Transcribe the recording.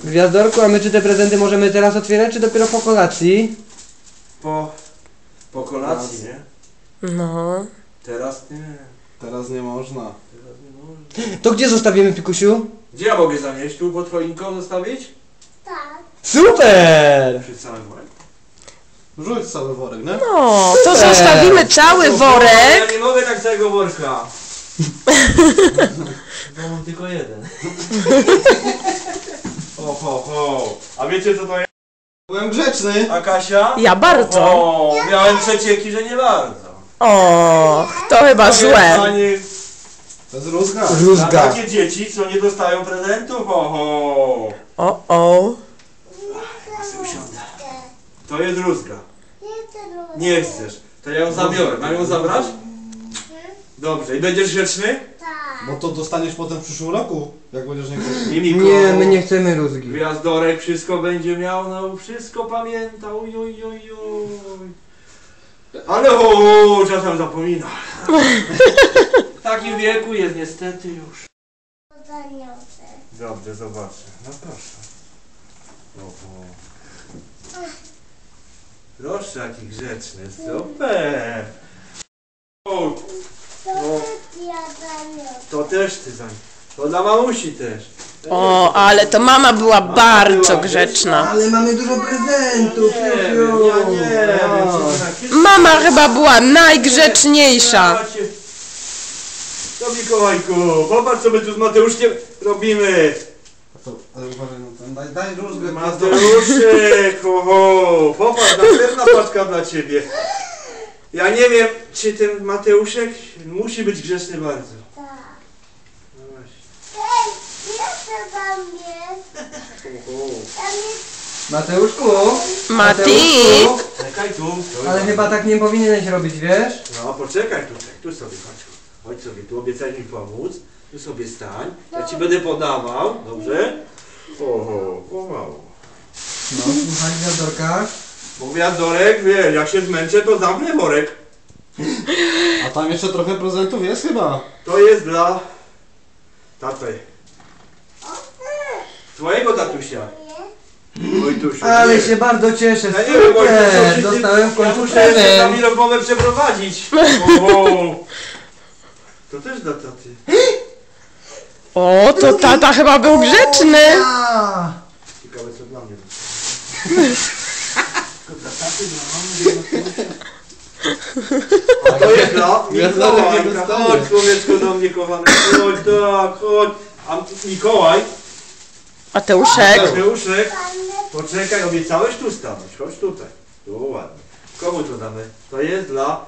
Gwiazdorku, a my czy te prezenty możemy teraz otwierać, czy dopiero po kolacji? Po kolacji, nie? No. Teraz nie. Teraz nie można. Teraz nie można. To gdzie zostawimy, Pikusiu? Gdzie ja mogę zanieść? Tu pod choinką zostawić? Tak. Super! Przy całym worek? Rzuć cały worek, nie? No, to zostawimy cały worek. Ja nie mogę tak całego worka. Bo mam tylko jeden. Ho. A wiecie co to jest? Byłem grzeczny. A Kasia? Ja bardzo. O, miałem przecieki, że nie bardzo. O, to chyba złe. Panie, To jest rózga. na Rózga. takie dzieci, co nie dostają prezentów, ho. O. Usiądę. To jest rózga. Nie chcę różnych. Nie chcesz. To ja ją zabiorę. Mam ją zabrać? Dobrze. I będziesz grzeczny? Tak. Bo to dostaniesz potem w przyszłym roku, jak będziesz nie grzeczny. I Miko. Nie, my nie chcemy rózgi. Gwiazdorek wszystko będzie miał, no wszystko pamięta. Oj. Ale czasem zapomina. W takim wieku jest niestety już. Zaniosę. Dobrze, zobaczę. No proszę. Proszę, jaki grzeczny. Super. O, To No. też ja zaniosę. to też ty za. To dla mamusi też. O, ale to mama była bardzo grzeczna. Ale mamy dużo prezentów, Nie wiem, ja nie wiem. Mama chyba była najgrzeczniejsza. To Mikołajku, popatrz co my tu z Mateuszkiem robimy. Ale uważaj na ten. Daj rózgę. Mateuszek, popatrz, następna paczka dla ciebie. Ja nie wiem, czy ten Mateuszek musi być grzeczny bardzo. Tak. No właśnie. Ej, jeszcze tam jest. Tam jest. Mateuszku? Mati. Mateuszku? Czekaj tu. Ale chyba tak nie powinieneś robić, wiesz? No poczekaj tutaj, tu sobie chodź. Chodź sobie, tu obiecałeś mi pomóc. Tu sobie stań. Ja ci będę podawał, dobrze? Pomału. No, słuchaj, Gwiazdorka. Bo Gwiazdorek, wie, jak się zmęczę, to zamknę worek. A tam jeszcze trochę prezentów jest chyba. To jest dla taty. Twojego tatusia. Wojtusiu. Ale się bardzo cieszę, Ja nie wiem, super! Dostałem w ja końcu muszę jeszcze prezent. tam rozmowę przeprowadzić. To też dla taty. O, to tata chyba był grzeczny. A, Ciekawe co dla mnie. Tylko dla taty, dla mamy, dla tatusia. A to jest dla Gwiazdorek nie Mikołajka. dostanie. Chodź człowieczko do mnie kochany. Chodź, tak, chodź. A Mikołaj, Mateuszek. Mateuszek, poczekaj, obiecałeś tu stanąć. Chodź tutaj. Tu ładnie. Komu to damy? To jest dla